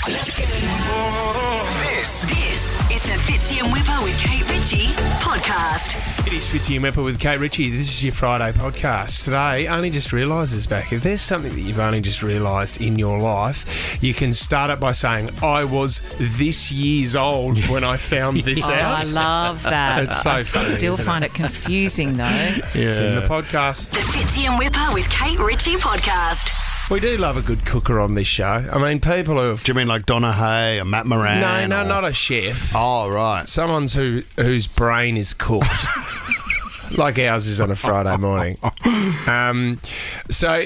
This is the Fitzy and Whipper with Kate Ritchie podcast. It is Fitzy and Whipper with Kate Ritchie. This is your Friday podcast. Today, only just realised this back. If there's something that you've only just realised in your life, you can start it by saying, I was this years old when I found this out. I love that. It's so funny. Still find it confusing though. It's in the podcast. The Fitzy and Whipper with Kate Ritchie podcast. We do love a good cooker on this show. I mean, people who have... Do you mean like Donna Hay or Matt Moran? No, not a chef. Oh, right. Someone whose brain is cooked. Like ours is on a Friday morning. So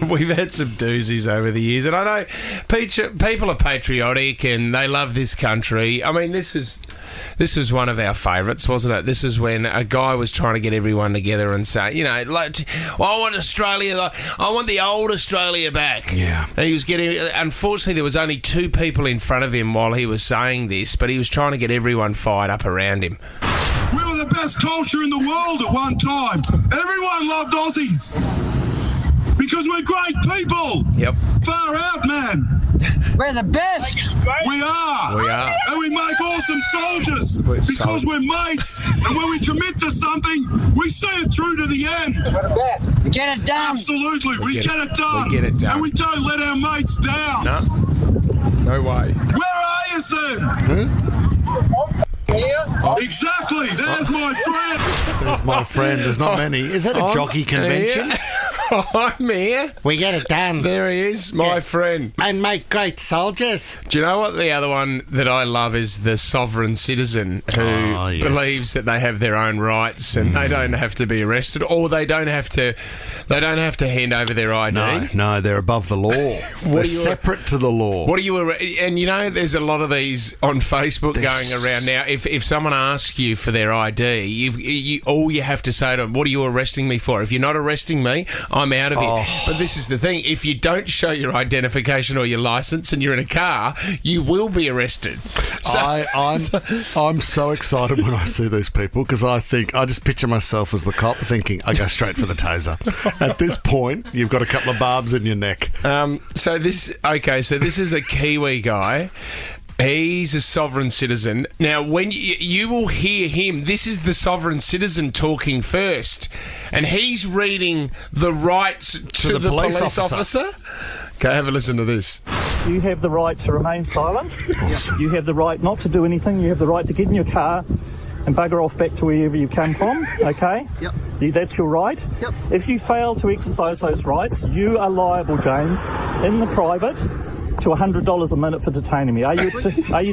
we've had some doozies over the years. And I know people are patriotic and they love this country. I mean, this was one of our favourites, wasn't it? This is when a guy was trying to get everyone together and say, you know, like, I want Australia, I want the old Australia back. Yeah. And he was getting, unfortunately, there was only two people in front of him while he was saying this, but he was trying to get everyone fired up around him. We were the best culture in the world at one time. Everyone loved Aussies. Because we're great people. Yep. Far out, man. We're the best. We are. We are. And we make awesome soldiers. Because we're mates. And when we commit to something, we see it through to the end. We're the best. We get it done. Absolutely. We get it done. We get it done. And we don't let our mates down. No way. Where are you, Sam? Exactly. There's my friend. There's my friend. There's not many. Is that a jockey convention? I'm here. We get it done. There he is, my friend. And make great soldiers. Do you know what the other one that I love is the sovereign citizen who believes that they have their own rights and they don't have to be arrested or they don't have to hand over their ID. No, they're above the law. They're separate to the law. What are you? And you know, there's a lot of these on Facebook going around now. If someone asks you for their ID, all you have to say to them, "What are you arresting me for?" If you're not arresting me, I'm out of here. But this is the thing: if you don't show your identification or your license and you're in a car, you will be arrested. So, I'm so excited when I see these people because I just picture myself as the cop thinking I go straight for the taser. At this point, you've got a couple of barbs in your neck. So this is a Kiwi guy. He's a sovereign citizen. Now, when you will hear him, this is the sovereign citizen talking first, and he's reading the rights to the police officer. Okay, have a listen to this. You have the right to remain silent. Awesome. You have the right not to do anything. You have the right to get in your car and bugger off back to wherever you come from, okay? Yep. That's your right. Yep. If you fail to exercise those rights, you are liable, James, in the private, to $100 a minute for detaining me. Are you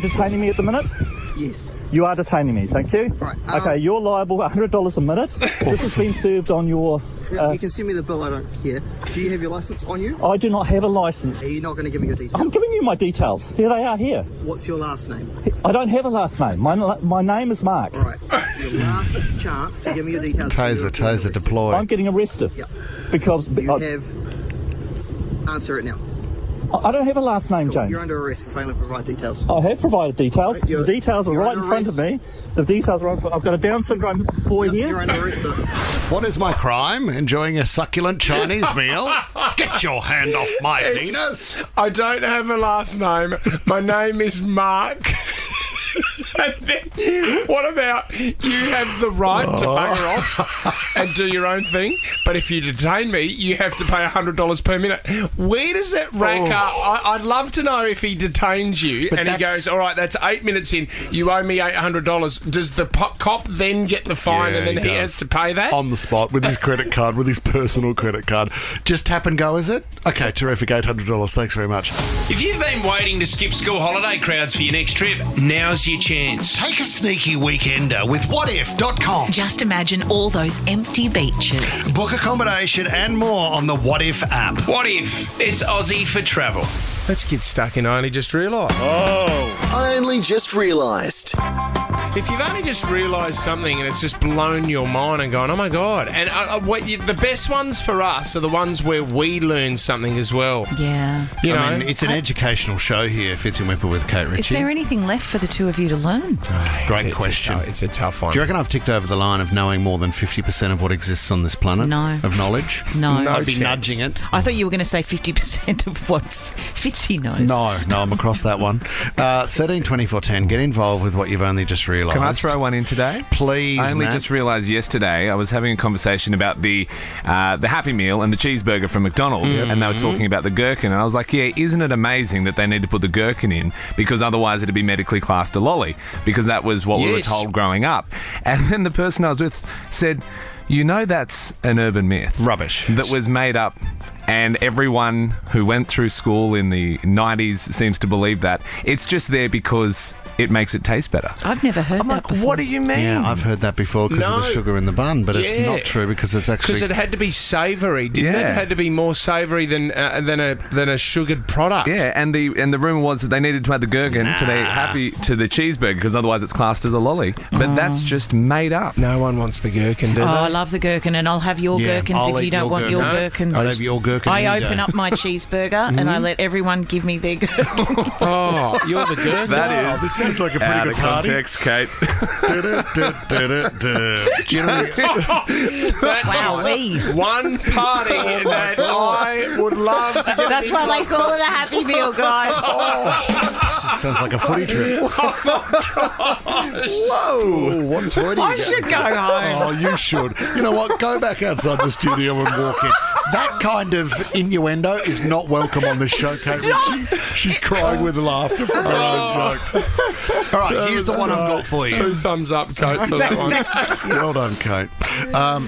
detaining me at the minute? Yes. You are detaining me, thank you. Right. Okay, you're liable $100 a minute. This has been served on your... you can send me the bill, I don't care. Do you have your licence on you? I do not have a licence. Are you not going to give me your details? I'm giving you my details. Here they are, here. What's your last name? I don't have a last name. My name is Mark. All right. Your last chance to give me your details. Taser, deploy. I'm getting arrested. Yep. Because... Answer it now. I don't have a last name, James. You're under arrest for failing to provide details. I have provided details. The details are right in front of me. The details are right in front. I've got a Down syndrome boy here. You're under arrest, sir. What is my crime? Enjoying a succulent Chinese meal? Get your hand off my penis. I don't have a last name. My name is Mark. And then, what about you have the right to bugger off and do your own thing, but if you detain me, you have to pay $100 per minute. Where does that rack up? I'd love to know if he detains you and he goes, all right, that's 8 minutes in, you owe me $800. Does the cop then get the fine and then he has to pay that? On the spot with his credit card, with his personal credit card. Just tap and go, is it? Okay, terrific, $800. Thanks very much. If you've been waiting to skip school holiday crowds for your next trip, now's your chance. Take a sneaky weekender with whatif.com. Just imagine all those empty beaches. Book accommodation and more on the What If app. What if it's Aussie for travel? Let's get stuck in I only just realised. I only just realised. if you've only just realised something and it's just blown your mind and gone, oh my God. And the best ones for us are the ones where we learn something as well. Yeah. I mean, it's an educational show here, Fitz and Whipper with Kate Ritchie. Is there anything left for the two of you to learn? Great question. It's a tough one. Do you reckon I've ticked over the line of knowing more than 50% of what exists on this planet? No. Of knowledge? No. I'd be chance. nudging it. I thought you were going to say 50% of what Fitzy knows. No, I'm across that one. 13 24 10. Get involved with what you've only just realised. Can I throw one in today? Please, I only Matt. just realised yesterday I was having a conversation about the Happy Meal and the cheeseburger from McDonald's, and they were talking about the gherkin, and I was like, yeah, isn't it amazing that they need to put the gherkin in because otherwise it'd be medically classed a lolly, because that was what we were told growing up. And then the person I was with said, you know, that's an urban myth. Rubbish. That was made up. And everyone who went through school in the 90s seems to believe that. It's just there because it makes it taste better. I've never heard I'm that like, before. what do you mean? Yeah, I've heard that before because of the sugar in the bun, but it's not true because it's actually... Because it had to be savoury, didn't it? It had to be more savoury than a sugared product. Yeah, and the rumour was that they needed to add the gherkin to the cheeseburger because otherwise it's classed as a lolly. But that's just made up. No one wants the gherkin, do they? I love the gherkin, and I'll have your gherkins I'll if eat you don't your want your gherkin. gherkins. I'll have your gherkin. I open up my cheeseburger and I let everyone give me their gherkin. Oh, you're the gherkin. That is this sounds like a pretty out good of party. context, Kate. Do you know... Wowee. One party that I would love to get. That's why they call it a Happy Meal, guys. Sounds like a footy trip. Whoa! 120. I should go home. Oh, you should. You know what? Go back outside the studio and walk in. That kind of innuendo is not welcome on this show, Kate Ritchie. She's crying with laughter from her own joke. All right, here's the one I've got for you. 2 thumbs up, Kate, for that one. Well done, Kate.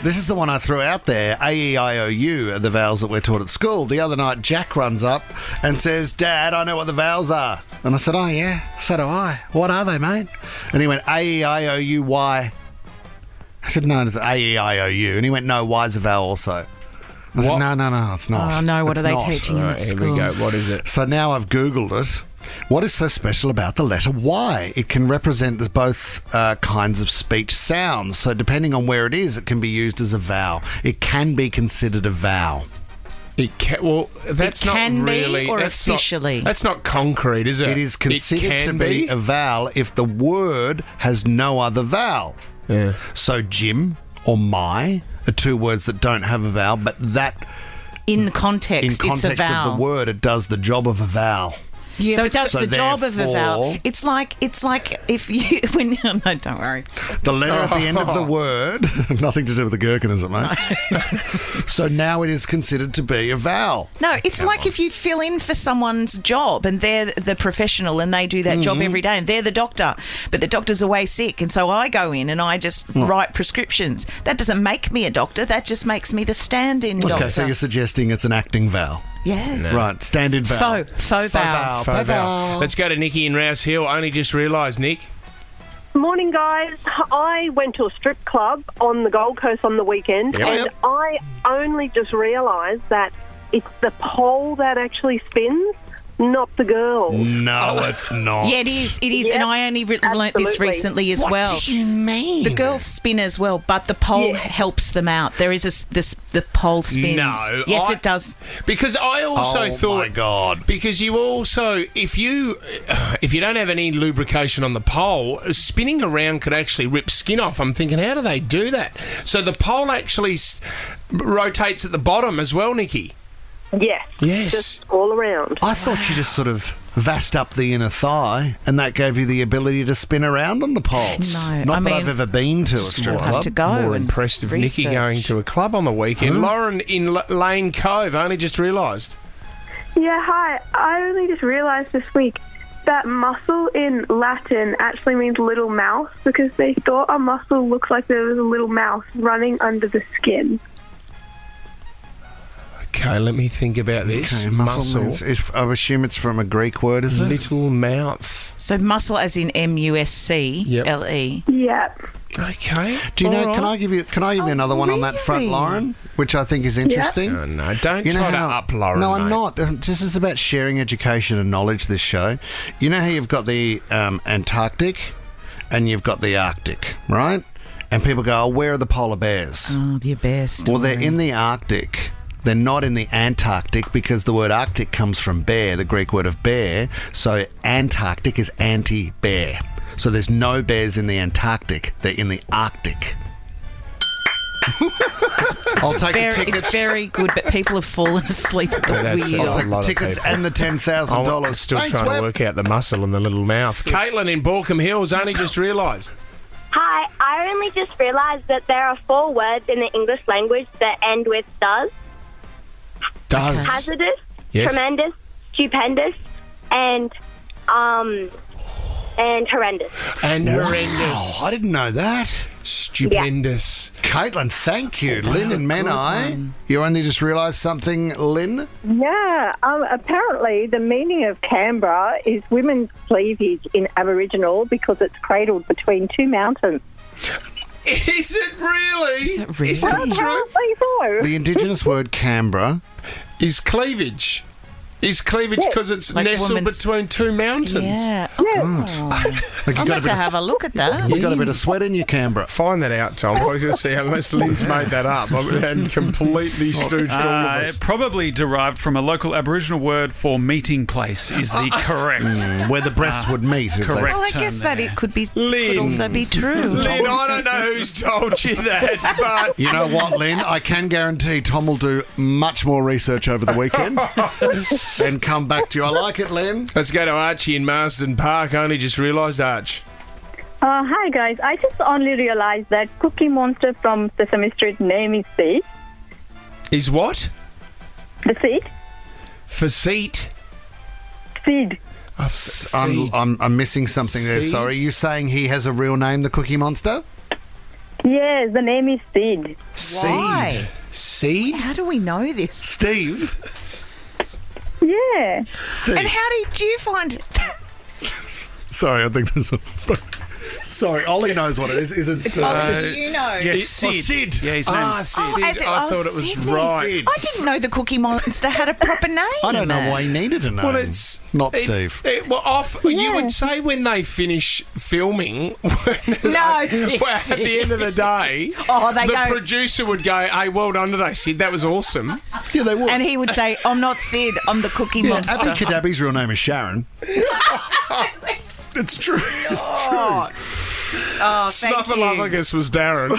This is the one I threw out there. A-E-I-O-U are the vowels that we're taught at school. The other night, Jack runs up and says, Dad, I know what the vowels are. And I said, oh, yeah, so do I. What are they, mate? And he went, A-E-I-O-U-Y. I said, no, it's A-E-I-O-U. And he went, no, Y's a vowel also. I said, no, it's not. Oh, no, what It's are they not. teaching you at Here school? we go. What is it? So now I've Googled it. What is so special about the letter Y? It can represent both kinds of speech sounds. So depending on where it is, it can be used as a vowel. It can be considered a vowel. It can, well, that's It can not be really... or that's officially? That's not concrete, is it? It is considered It to can be a vowel if the word has no other vowel. Yeah. So Jim or my are 2 words that don't have a vowel, but that... In context, In it's a context vowel. of the word, it does the job of a vowel. Yeah, So it does so the job of a vowel. therefore- It's like if you when no, don't worry. The letter at the end of the word, nothing to do with the gherkin, is it, mate? So now it is considered to be a vowel. No, it's like if you fill in for someone's job and they're the professional and they do that job every day and they're the doctor, but the doctor's away sick and so I go in and I just write prescriptions. That doesn't make me a doctor. That just makes me the stand-in doctor. Okay, so you're suggesting it's an acting vowel. Yeah. Right, stand-in vowel. Faux vowel. Faux vowel. Let's go to Nikki in Rouse Hill. Only just realised, Nick. Morning, guys. I went to a strip club on the Gold Coast on the weekend, and I only just realised that it's the pole that actually spins, not the girl. No, it's not. Yeah, it is. It is. Yep, And I only learnt this absolutely. recently as well. What do you mean? The girls spin as well, but the pole helps them out. There is the pole spins. No. Yes, it does. Because I also thought... Oh, my God. Because you also... If you don't have any lubrication on the pole, spinning around could actually rip skin off. I'm thinking, how do they do that? So the pole actually rotates at the bottom as well, Nikki? Yes. Yes. Just all around. I thought you just sort of vast up the inner thigh and that gave you the ability to spin around on the pole. No, Not I that mean, I've ever been to a strip we'll have club. to go. More and impressed of Nikki research. going to a club on the weekend. Lauren in Lane Cove, only just realised. Yeah, hi. I only just realised this week that muscle in Latin actually means little mouse because they thought a muscle looks like there was a little mouse running under the skin. Okay, let me think about this. Okay, muscle means, I assume it's from a Greek word, is it? Little mouth. So muscle as in M-U-S-C-L-E. Yeah. Okay. Do you know? all right. Can I give you another one on that front, really? Lauren? Which I think is interesting. Oh, no, don't You know try to how- up Lauren, No, I'm mate. not. This is about sharing education and knowledge. This show. You know how you've got the Antarctic, and you've got the Arctic, right? And people go, oh, where are the polar bears? Oh, the best. Well, they're in the Arctic. They're not in the Antarctic because the word Arctic comes from bear, the Greek word of bear. So Antarctic is anti-bear. So there's no bears in the Antarctic. They're in the Arctic. I'll take the tickets. It's very good, but people have fallen asleep at the wheel. I'll take the tickets and the $10,000. I'm still trying to work out the muscle in the little mouth. Caitlin in Borkham Hills only just realised. Hi, I only just realised that there are 4 words in the English language that end with does. Does. Hazardous, Yes. tremendous, stupendous, and horrendous. And Wow, horrendous. I didn't know that. Stupendous. Caitlin, thank you. Lynn and Menai, you only just realised something, Lynn? Yeah, apparently the meaning of Canberra is women's cleavage in Aboriginal because it's cradled between 2 mountains. Is it really? Is it really? Is that true? Apparently so. The Indigenous word Canberra. Is cleavage. Is cleavage because it's Like nestled woman's- between 2 mountains? Yeah. Like I'd like to have a look at that. You've got a bit of sweat in your Canberra. Find that out, Tom. I can see unless Lynn's made that up. And completely stooged all of us. It probably derived from a local Aboriginal word for meeting place is the correct. Where the breasts would meet. if they- correct. Well, I guess that it could Lynn. also be true. Lynn, I don't know who's told you that, but... You know what, Lynn? I can guarantee Tom will do much more research over the weekend and come back to you. I like it, Lynn. Let's go to Archie in Marsden Park. I only just realised, Arch. Hi, guys. I just only realised that Cookie Monster from Sesame Street name is Seed. Is what? The Seed? For seat? Seed. I'm missing something there. Seed? Sorry. You saying he has a real name, the Cookie Monster? Yes, the name is Seed. Why? Seed? How do we know this? Steve? Yeah. Steve. And how did you find it? Sorry, I think there's a... Sorry, Ollie knows what it is. Is it... Do you know? Yes, Sid. Sid. Yeah, his name's Sid. Oh, as it- I thought it was Sydney. right. I didn't know the Cookie Monster had a proper name. I don't know why he needed a name. Well, it's... Not Steve. You would say when they finish filming, at the end of the day, the producer would go, hey, well done today, Sid. That was awesome. Yeah, they would. And he would say, I'm not Sid, I'm the Cookie Monster. Abby Kadabi's real name is Sharon. It's true. It's true. Oh, thank you. Snuffleupagus was Darren.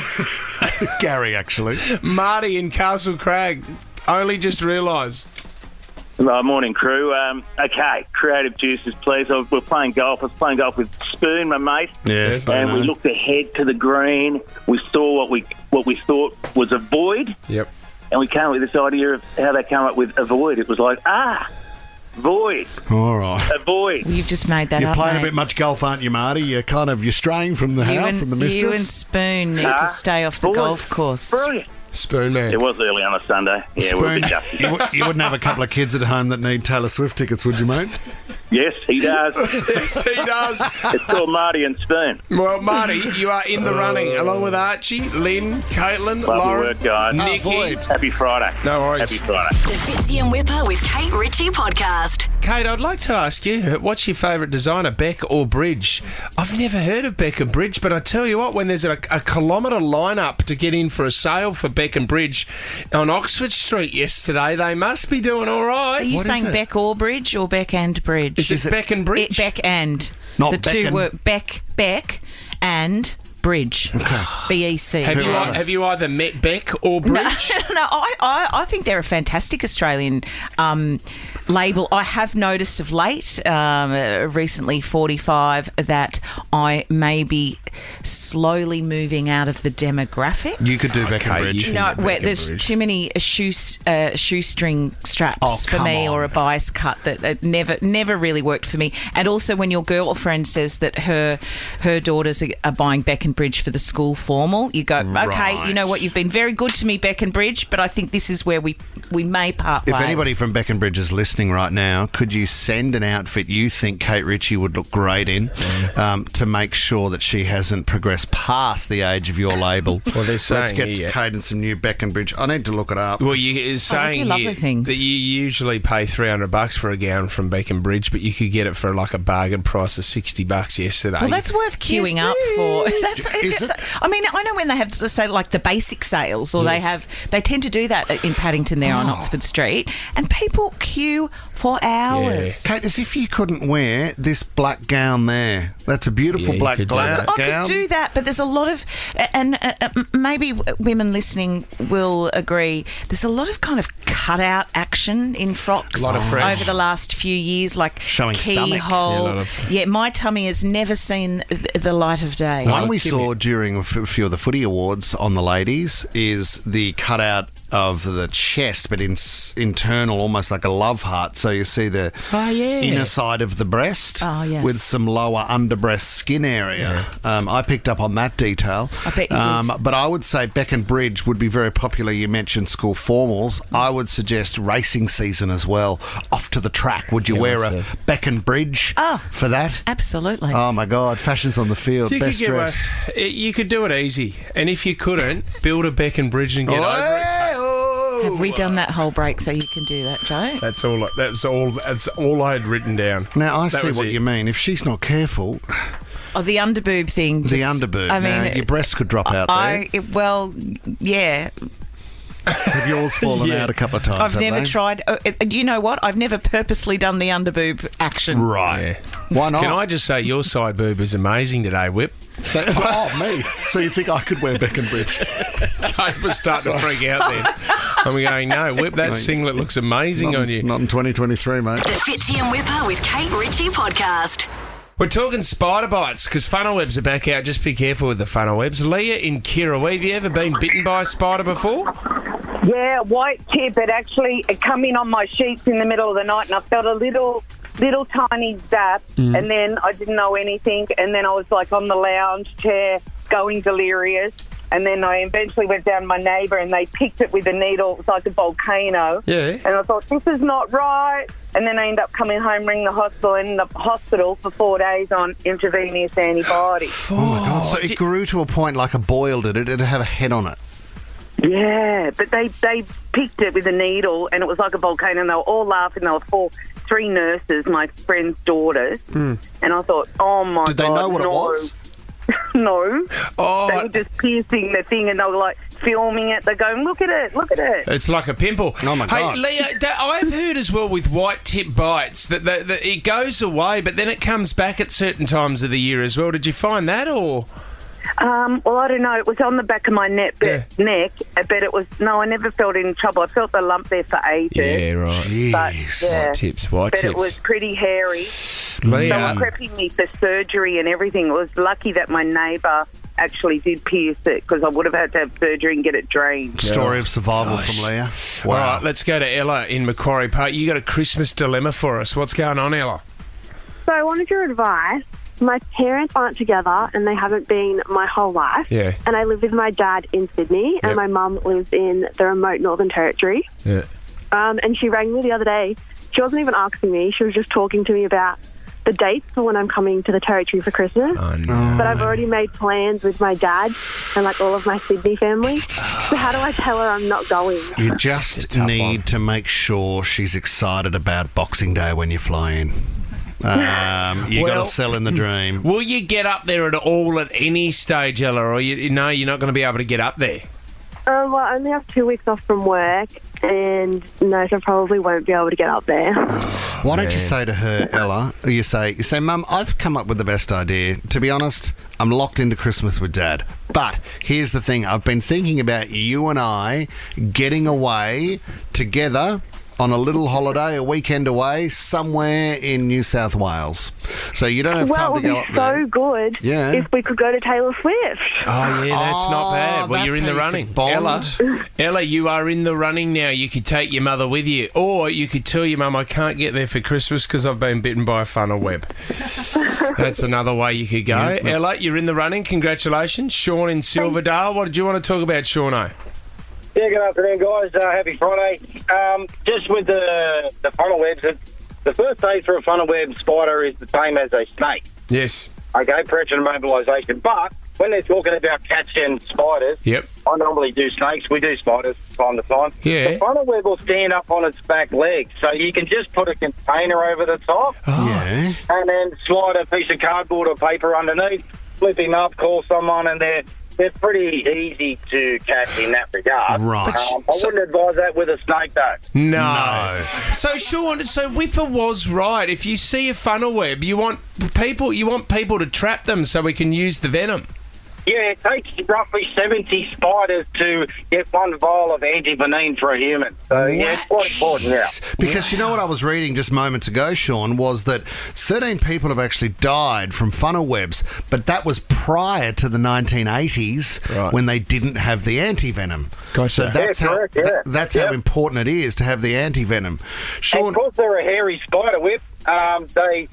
Gary, actually. Marty in Castle Crag. Only just realised. Morning, crew. Okay, creative juices, please. We're playing golf. I was playing golf with Spoon, my mate. Yes, and we looked ahead to the green. We saw what we thought was a void. Yep. And we came up with this idea of how they came up with a void. It was like, void. All right. A void. You've just made that You're up, playing mate. a bit much golf, aren't you, Marty? You're straying from the house and the mistress. You and Spoon need to stay off the golf course. Brilliant. Spoon man. It was early on a Sunday. Yeah, we're a bit Spoon, dusty. you wouldn't have a couple of kids at home that need Taylor Swift tickets, would you, mate? Yes, he does. Yes, he does. It's called Marty and Spoon. Well, Marty, you are in the running, along with Archie, Lynn, Caitlin, Lovely Lauren, work, guys. Nikki. Happy Friday. No worries. Happy Friday. The Fitzy and Whipper with Kate Ritchie podcast. Kate, I'd like to ask you, what's your favourite designer, Bec or Bridge? I've never heard of Bec and Bridge, but I tell you what, when there's a kilometre line-up to get in for a sale for Bec and Bridge on Oxford Street yesterday, they must be doing all right. Are you saying Bec or Bridge or Bec and Bridge? Is it Bec and Bridge? Bec and. Not the Bec two and- were Bec and Bridge. Okay. BEC. Have you either met Bec or Bridge? No, I think they're a fantastic Australian label. I have noticed of late, recently 45, that I may be slowly moving out of the demographic. You could do Bec and Bridge. No, where there's too many shoestring straps for come me, on. or a bias cut that never really worked for me. And also, when your girlfriend says that her daughters are buying Bec and Bridge for the school formal, you go, okay, you know what, you've been very good to me, Bec and Bridge, but I think this is where we may part If ways. anybody from Bec and Bridge is listening right now, could you send an outfit you think Kate Ritchie would look great in to make sure that she hasn't progressed progress past the age of your label. Well, they're Let's saying get here- Kate and some new Bec and Bridge. I need to look it up. Well, it's saying lovely here things. that you usually pay $300 for a gown from Bec and Bridge, but you could get it for like a bargain price of $60 yesterday. Well, that's worth queuing up for. Is it? I mean, I know when they have, say, like the basic sales, or they tend to do that in Paddington there on Oxford Street, and people queue for hours. Kate, as if you couldn't wear this black gown there. That's a beautiful you black could do gown. that. I could do that, but there's a lot of, and maybe women listening will agree, there's a lot of kind of cut-out action in frocks A lot of fresh. over the last few years, like Showing stomach. keyhole. Yeah, my tummy has never seen the light of day. One we saw during a few of the footy awards on the ladies is the cutout of the chest, but internal, almost like a love heart. So you see the inner side of the breast with some lower underbreast skin area. I picked up on that detail. I bet you did. But I would say Bec and Bridge would be very popular. You mentioned school formals. I would suggest racing season as well. Off to the track. Would you wear a Bec and Bridge for that? Absolutely. Oh my God, fashions on the field, You best could, dressed. you could do it easy, and if you couldn't, build a Bec and Bridge and get over it. Have we done that whole break so you can do that, Joe? That's all I had written down. Now I That see was what it. you mean. If she's not careful, Oh, the underboob thing. the underboob. I now, mean, your breasts could drop out there. Yeah. Have yours fallen out a couple of times? I've have never they? tried. You know what? I've never purposely done the underboob action. Right. Why not? Can I just say your side boob is amazing today, Whip? Me. So you think I could wear Bec and Bridge? I was starting to freak out then. I'm going, no, Whip, that singlet looks amazing on you. Not in 2023, mate. The Fitzy and Whipper with Kate Ritchie podcast. We're talking spider bites because funnel webs are back out. Just be careful with the funnel webs. Leah in Kirrawee, have you ever been bitten by a spider before? Yeah, white tip. It come in on my sheets in the middle of the night, and I felt a little tiny zap, and then I didn't know anything, and then I was like on the lounge chair going delirious, and then I eventually went down to my neighbour and they picked it with a needle. It was like a volcano. Yeah. And I thought, this is not right. And then I ended up coming home, ringing the hospital, and in the hospital for 4 days on intravenous antibiotics. Oh my God! So it grew to a point like a boil, did it? Did it have a head on it? Yeah, but they picked it with a needle, and it was like a volcano, and they were all laughing. There were three nurses, my friend's daughters, and I thought, oh my God. Did they know what it was? No. Oh. They were just piercing the thing, and they were like filming it. They're going, look at it, look at it. It's like a pimple. Oh my God. Hey, Leah, I've heard as well with white tip bites that it goes away, but then it comes back at certain times of the year as well. Did you find that, or...? Well, I don't know. It was on the back of my neck, but it was... No, I never felt in trouble. I felt the lump there for ages. Yeah, right. Jeez. But, yeah. White tips. But it was pretty hairy. Leah. They were prepping me for surgery and everything. It was lucky that my neighbour actually did pierce it, because I would have had to have surgery and get it drained. Story of survival from Leah. Wow. All right, let's go to Ella in Macquarie Park. You got a Christmas dilemma for us. What's going on, Ella? So I wanted your advice. My parents aren't together and they haven't been my whole life. Yeah. And I live with my dad in Sydney and my mum lives in the remote Northern Territory. Yeah. And she rang me the other day. She wasn't even asking me. She was just talking to me about the dates for when I'm coming to the Territory for Christmas. Oh, no. But I've already made plans with my dad and like all of my Sydney family. So how do I tell her I'm not going? You just need to make sure she's excited about Boxing Day when you fly in. You got to sell in the dream. Will you get up there at all at any stage, Ella, or you're not going to be able to get up there? Well, I only have 2 weeks off from work, and no, so I probably won't be able to get up there. Why don't you say to her, Ella, you say, Mum, I've come up with the best idea. To be honest, I'm locked into Christmas with Dad. But here's the thing. I've been thinking about you and I getting away together on a little holiday, a weekend away, somewhere in New South Wales. So you don't have time to go up there. It would be so good if we could go to Taylor Swift. Oh, yeah, that's not bad. Well, you're in the running. Ella, you are in the running now. You could take your mother with you, or you could tell your mum, I can't get there for Christmas because I've been bitten by a funnel web. That's another way you could go. Yeah. Ella, you're in the running. Congratulations. Sean in Silverdale. What did you want to talk about, Seano? Yeah, good afternoon, guys. Happy Friday. Just with the funnel webs, the first stage for a funnel web spider is the same as a snake. Yes. Okay, pressure and mobilisation. But when they're talking about catching spiders, Yep. I normally do snakes. We do spiders from time to time. Yeah. The funnel web will stand up on its back legs, so you can just put a container over the top. Yeah. And then slide a piece of cardboard or paper underneath, flip him up, call someone, and they're pretty easy to catch in that regard. Right. I wouldn't advise that with a snake, though. No. So Sean, Whipper was right. If you see a funnel web, you want people to trap them so we can use the venom. Yeah, it takes roughly 70 spiders to get one vial of antivenin for a human. So, yeah, it's quite important, yeah. Because you know what I was reading just moments ago, Sean, was that 13 people have actually died from funnel webs, but that was prior to the 1980s when they didn't have the antivenom. Gotcha. So that's correct, yeah. That's how important it is to have the antivenom. Sean, And because they're a hairy spider whip, they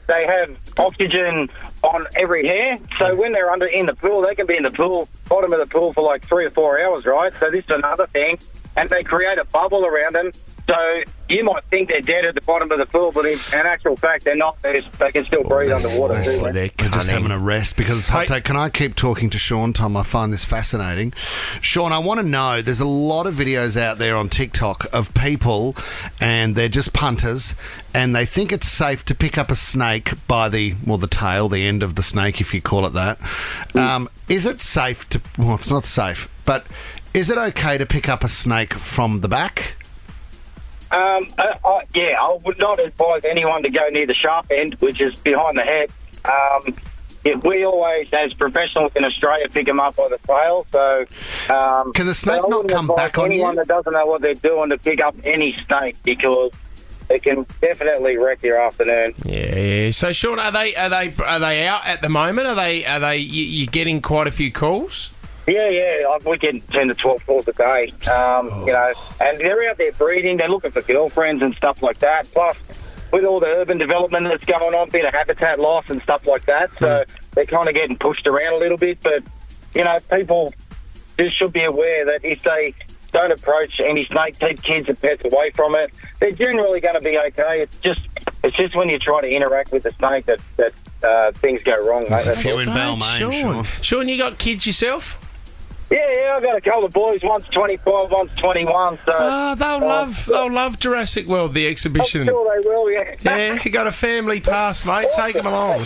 have oxygen on every hair. So when they're in the pool, they can be in the pool, bottom of the pool for like 3 or 4 hours, right? So this is another thing. And they create a bubble around them. So you might think they're dead at the bottom of the pool, but in actual fact, they're not. They can still breathe underwater. They're just having a rest because it's hot take. Can I keep talking to Sean, Tom? I find this fascinating. Sean, I want to know, there's a lot of videos out there on TikTok of people, and they're just punters, and they think it's safe to pick up a snake by the tail, the end of the snake, if you call it that. Is it safe to... Well, it's not safe, but is it okay to pick up a snake from the back? I would not advise anyone to go near the sharp end, which is behind the head. We always, as professionals in Australia, pick them up by the tail. So, can the snake not come back on you? Anyone that doesn't know what they're doing to pick up any snake, because it can definitely wreck your afternoon. Yeah. So Sean, are they out at the moment? Are they? You getting quite a few calls? Yeah, we get 10 to 12 calls a day, you know, and they're out there breeding, they're looking for girlfriends and stuff like that, plus with all the urban development that's going on, bit of habitat loss and stuff like that, so they're kind of getting pushed around a little bit, but, you know, people just should be aware that if they don't approach any snake, keep kids and pets away from it, they're generally going to be okay. It's just when you try to interact with the snake that things go wrong, mate. There's a few in Balmain, Sean, you got kids yourself? Yeah, I've got a couple of boys. One's 25, one's 21. So they'll love Jurassic World, the exhibition. I'm sure they will. Yeah. Yeah, you got a family pass, mate. Take them along.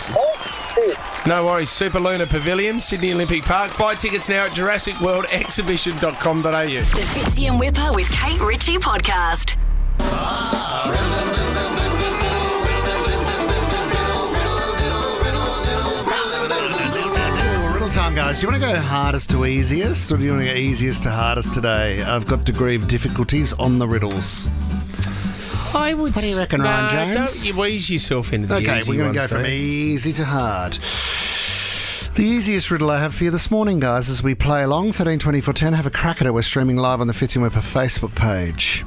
No worries. Super Luna Pavilion, Sydney Olympic Park. Buy tickets now at JurassicWorldExhibition.com.au. The Fitzy and Whipper with Kate Ritchie podcast. Time, guys. Do you want to go hardest to easiest, or do you want to go easiest to hardest today? I've got degree of difficulties on the riddles. I would. What do you reckon, Ryan James? Don't you ease yourself into the easy easy we're going to go ones, from easy to hard. The easiest riddle I have for you this morning, guys, as we play along, 132410, have a crack at it. We're streaming live on the Fitzy and Whipper Facebook page.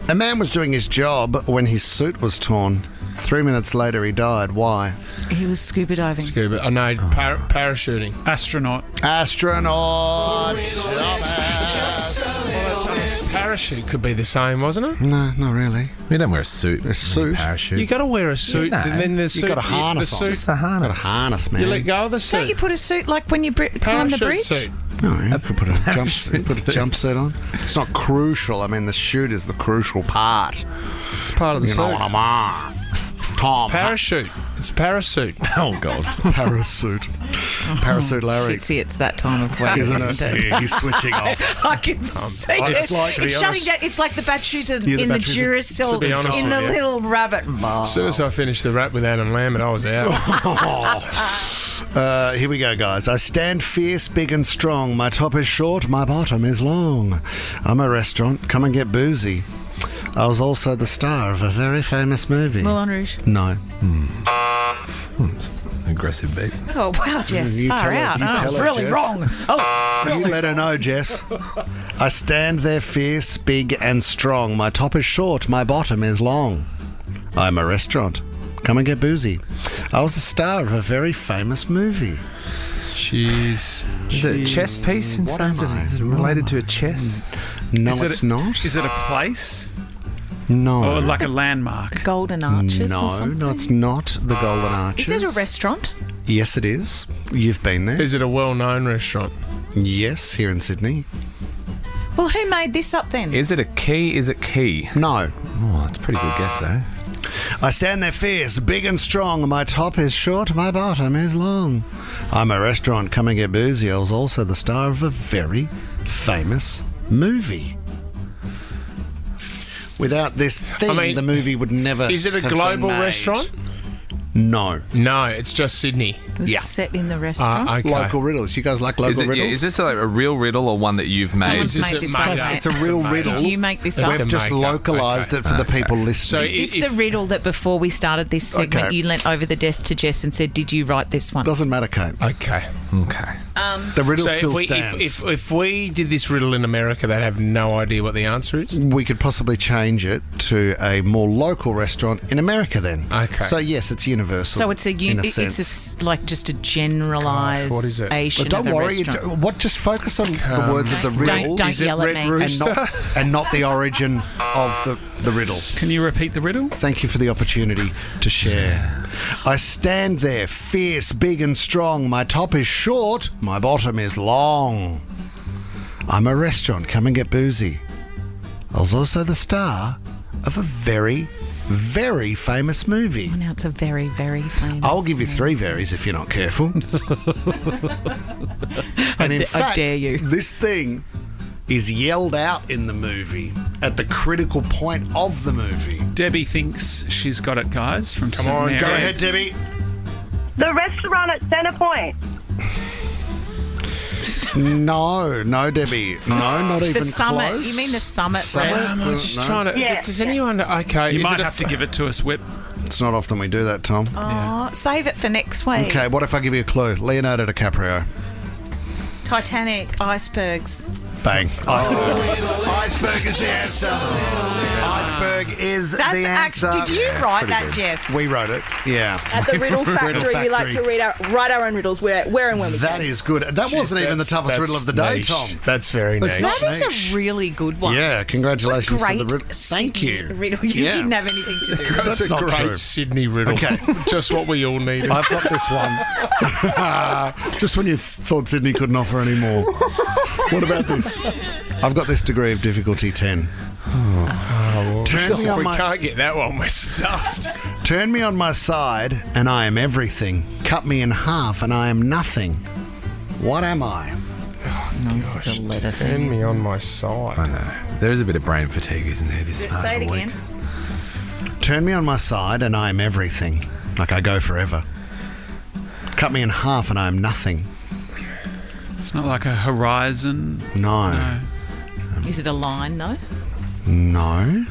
A man was doing his job when his suit was torn. 3 minutes later, he died. Why? He was scuba diving. Parachuting. Astronaut. Parachute could be the same, wasn't it? No, not really. You don't wear a suit. A suit? Parachute. You got to wear a suit, and then the suit. You got a harness on. Just the harness. Got a harness, man. You let go of the suit. Don't you put a suit like when you climb the bridge? Suit. No, you could put a jumpsuit on. It's not crucial. I mean, the chute is the crucial part. It's part of the suit. suit. You know what I'm on. Tom. Parachute. It's parachute. Oh, God. Parachute. Parachute Larry. Fitzy, it's that time of week, isn't it? Yeah, he's switching off. I can see it. It's like, it's shutting down. It's like the batteries in the Duracell in the little rabbit. As soon as I finished the rap with Adam Lambert, I was out. Here we go, guys. I stand fierce, big and strong. My top is short, my bottom is long. I'm a restaurant. Come and get boozy. I was also the star of a very famous movie. Moulin Rouge? No. Aggressive beat. Oh, wow, Jess. Far out. I was really wrong. Oh, You let her know, Jess. I stand there fierce, big and strong. My top is short, my bottom is long. I'm a restaurant. Come and get boozy. I was the star of a very famous movie. Jeez. Is it a chess piece in some sense? Is it related to a chess? No, it's not. Is it a place? No. Or like a landmark? Golden Arches or something? No, it's not the Golden Arches. Is it a restaurant? Yes, it is. You've been there. Is it a well-known restaurant? Yes, here in Sydney. Well, who made this up then? Is it a key? Is it key? No. Oh, that's a pretty good guess, though. I stand there fierce, big and strong. My top is short, my bottom is long. I'm a restaurant, come and get boozy. I was also the star of a very famous movie. Without this thing, the movie would never Is it a have global been made. restaurant? No. No, it's just Sydney. It was set in the restaurant. Okay. Local riddles. You guys like local riddles? Is this like a real riddle or one that you've made? Someone's made this up. It's a real riddle. Did you make this up? We've just localised it for the people listening. Is this the riddle that before we started this segment, Okay. you leant over the desk to Jess and said, "Did you write this one?" Doesn't matter, Kate. Okay. The riddle So still if stands. if we did this riddle in America, they'd have no idea what the answer is. We could possibly change it to a more local restaurant in America then. Okay. So, yes, it's universal. So it's in a sense. like just a generalisation what is it? of Don't a worry. restaurant. Just focus on the words of the riddle. Don't yell at me. And not the origin of the riddle. Can you repeat the riddle? Thank you for the opportunity to share. I stand there, fierce, big and strong. My top is short, my bottom is long. I'm a restaurant, come and get boozy. I was also the star of a very, very famous movie. Oh, now it's a very, very famous. I'll give you 3 varies if you're not careful. And in I fact, dare you. this thing is yelled out in the movie at the critical point of the movie. Debbie thinks she's got it, guys. From Come on, St. go Mary's. ahead, Debbie. The restaurant at Centrepoint. No, Debbie. No, not even The summit. close. You mean the summit? Summit? Brad? I'm just No. trying to. Yeah. Does anyone? Okay. You is might it a have to give it to us, Whip. It's not often we do that, Tom. Oh, save it for next week. Okay, what if I give you a clue? Leonardo DiCaprio. Titanic, icebergs. Bang. Iceberg is the answer. Iceberg is That's the answer. Did you write Pretty that, good. Jess? We wrote it, yeah. At the Riddle Factory, we like to write our own riddles where and when we That can. is good. That wasn't even the toughest riddle of the day, niche. Tom. That's very That's niche. not That is niche. a really good one. Yeah, congratulations Great to the riddle. Thank you. Sydney riddle. You Yeah. didn't have anything to do. That's a not great true. Sydney riddle. Okay. Just what we all needed. I've got this one. Just when you thought Sydney couldn't offer any more. What about this? I've got this degree of difficulty 10. Well, Turn me if on we my- can't get that one, we're stuffed. Turn me on my side and I am everything. Cut me in half and I am nothing. What am I? No, this is a letter Turn thing. me on my side. I know. There is a bit of brain fatigue, isn't there? This part Say of it the week? again. Turn me on my side and I am everything. Like I go forever. Cut me in half and I am nothing. It's not like a horizon. No. No. Is it a line? No. No.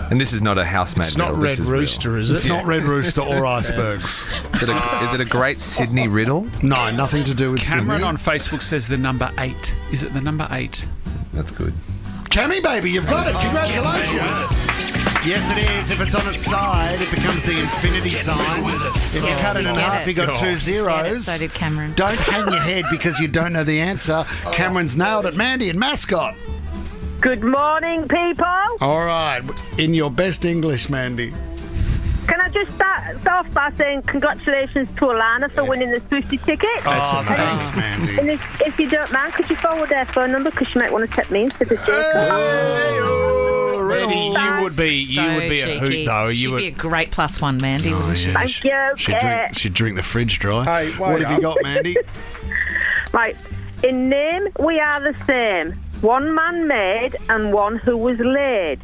And this is not a housemaid It's not riddle, this Red is real. Rooster, is it? It's not Red Rooster or icebergs. Is it a great Sydney riddle? No, nothing to do with Cameron Sydney. on Facebook says the number 8. Is it the number 8? That's good. Cammy, baby, you've got it. Congratulations. Yes, it is. If it's on its side, it becomes the infinity sign. If you cut it in Get half, it. you got 2 Get it. zeros. So did Cameron. Don't hang your head because you don't know the answer. Cameron's nailed it. Mandy and Mascot. Good morning, people. All right. In your best English, Mandy. Can I just start off by saying congratulations to Alana for winning the sushi ticket? Oh, thanks, Mandy. And if you don't mind, could you forward their phone number because she might want to take me instead of Jacob. Mandy, you would be a hoot, though. She'd You would. be a great +1, Mandy, wouldn't she? Thank you. She'd drink the fridge dry. Hey, wait what have you up. got, Mandy? Right. In name, we are the same. One man made and one who was laid.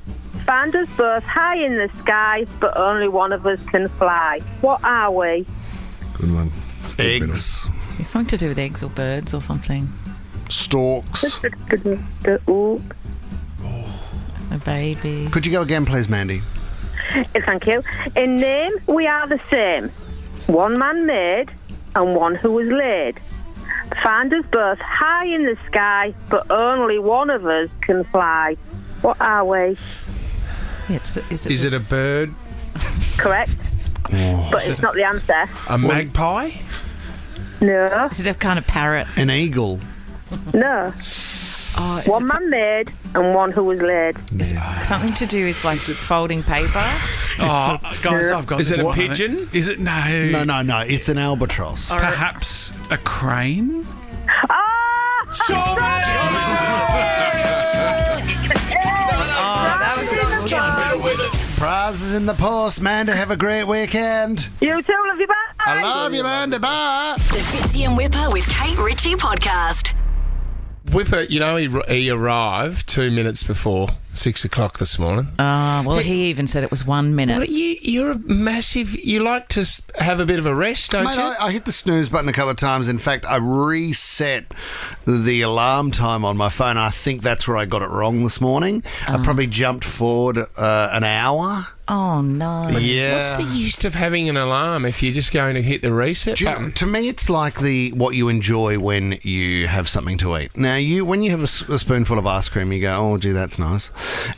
Find us both high in the sky, but only one of us can fly. What are we? Good one. Eggs. It's something to do with eggs or birds or something. Storks. Ooh. A baby. Could you go again, please, Mandy? Thank you. In name, we are the same. One man made and one who was laid. Find us both high in the sky, but only one of us can fly. What are we? Yeah, Is it a bird? Correct. But it's not the answer. A magpie? No. Is it a kind of parrot? An eagle. No. One man led and one who was led. Is it something to do with like folding paper? Oh, guys, I've got Is this it a one. pigeon? Is it? No. No. It's an albatross. Perhaps a crane? That was a good one. Prizes in the post, Manda. Have a great weekend. You too, love you, bye. I love you, Manda. Bye. The Fitzy and Whipper with Kate Ritchie podcast. Whipper, you know, he arrived 2 minutes before 6 o'clock this morning. Well, he even said it was 1 minute. Well, you're a massive... You like to have a bit of a rest, don't Mate, you? I hit the snooze button a couple of times. In fact, I reset the alarm time on my phone. I think that's where I got it wrong this morning. I probably jumped forward an hour. Oh, no. Yeah. What's the use of having an alarm if you're just going to hit the reset button? To me, it's like what you enjoy when you have something to eat. Now, when you have a spoonful of ice cream, you go, oh, gee, that's nice.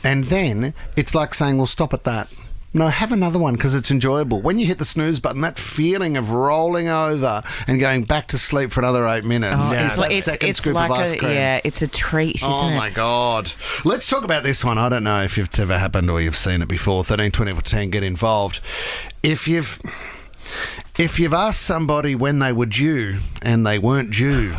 And then it's like saying, well, stop at that. No, have another one because it's enjoyable. When you hit the snooze button, that feeling of rolling over and going back to sleep for another 8 minutes. It's scoop like of ice cream. it's a treat, isn't it? Oh, my God. Let's talk about this one. I don't know if it's ever happened or you've seen it before. 13 20 10, get involved. If you've asked somebody when they were due and they weren't due,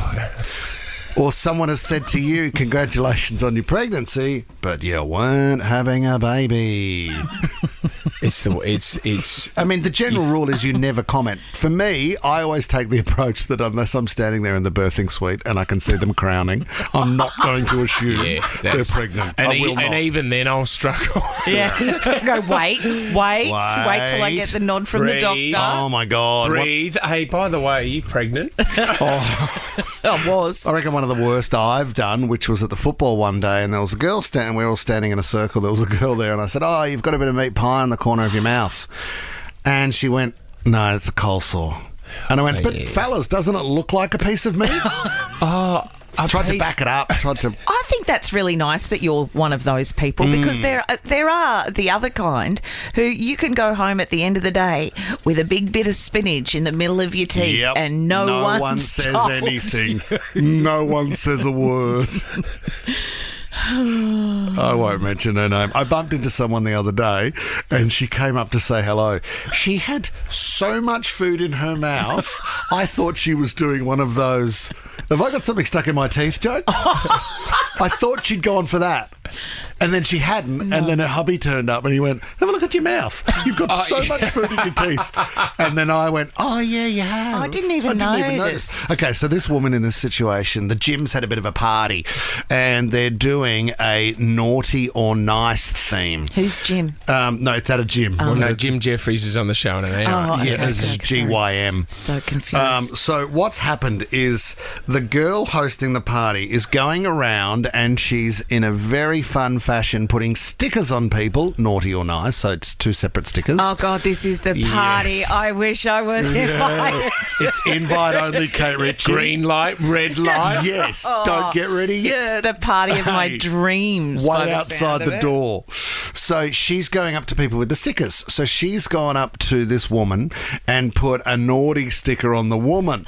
or someone has said to you, congratulations on your pregnancy, but you weren't having a baby. I mean, the general rule is you never comment. For me, I always take the approach that unless I'm standing there in the birthing suite and I can see them crowning, I'm not going to assume they're pregnant. And, I will not. And even then, I'll struggle. Yeah. Go, wait till I get the nod from the doctor. Oh, my God. Breathe. Hey, by the way, are you pregnant? I was. I reckon one of the worst I've done, which was at the football one day, and there was a girl we were all standing in a circle. There was a girl there, and I said, oh, you've got a bit of meat pie in the corner of your mouth. And she went, no, it's a coleslaw. And I went, but fellas, doesn't it look like a piece of meat? I tried to back it up. I think that's really nice that you're one of those people because there are the other kind who you can go home at the end of the day with a big bit of spinach in the middle of your teeth and no one says told. anything. No one says a word. I won't mention her name. I bumped into someone the other day and she came up to say hello. She had so much food in her mouth, I thought she was doing one of those, have I got something stuck in my teeth jokes? I thought she'd gone for that. And then she hadn't, and then her hubby turned up and he went, have a look at your mouth. You've got so much food in your teeth. And then I went, oh, yeah, you have. I didn't even notice. Okay, so this woman in this situation, the gym's had a bit of a party and they're doing a naughty or nice theme. Who's Jim? No, it's at a gym. Well, no, Jim Jeffries is on the show in an hour. This is GYM. So confused. So what's happened is the girl hosting the party is going around and she's in a very fun fashion putting stickers on people, naughty or nice, so it's two separate stickers. Oh, God, this is the party. Yes. I wish I was invited. It's invite only, Kate Ritchie. Green light, red light. Yes, don't get ready yet. It's the party of my dreams. Way outside the door. So she's going up to people with the stickers. So she's gone up to this woman and put a naughty sticker on the woman.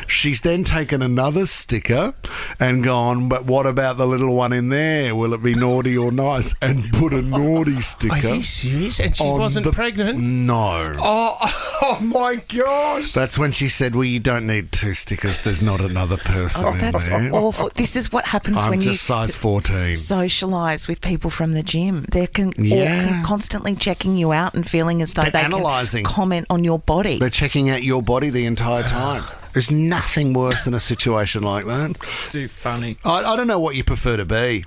She's then taken another sticker and gone, but what about the little one in there? Will it be naughty or nice? And put a naughty sticker. Are you serious? And she wasn't pregnant? No. Oh my gosh. That's when she said, well, you don't need two stickers. There's not another person in That's there. awful. This is what happens I'm when you just size 14. socialise with people from the gym. They're constantly checking you out and feeling as though they analysing. Can comment on your body. They're checking out your body the entire time. There's nothing worse than a situation like that. Too funny. I don't know what you prefer to be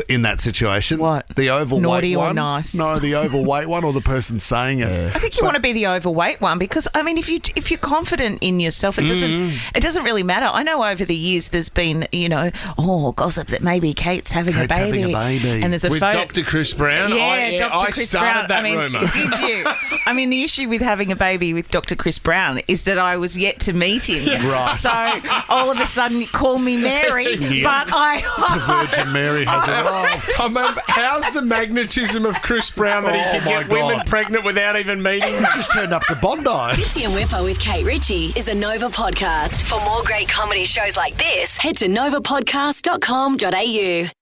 in that situation. What? The overweight naughty one? Or nice? No, the overweight one or the person saying it. I think you want to be the overweight one because I mean, if you're confident in yourself, it doesn't really matter. I know over the years there's been gossip that maybe Kate's having a baby, and there's a with photo. Dr. Chris Brown. Dr. Chris started Brown. that rumour. Did you? I mean, the issue with having a baby with Dr. Chris Brown is that I was yet to meet him. Right. So all of a sudden, call me Mary, but the Virgin Mary has I mean, how's the magnetism of Chris Brown that he can get women pregnant without even meeting them? Just turned up to Bondi. Fitzy and Whipper with Kate Ritchie is a Nova podcast. For more great comedy shows like this, head to novapodcast.com.au.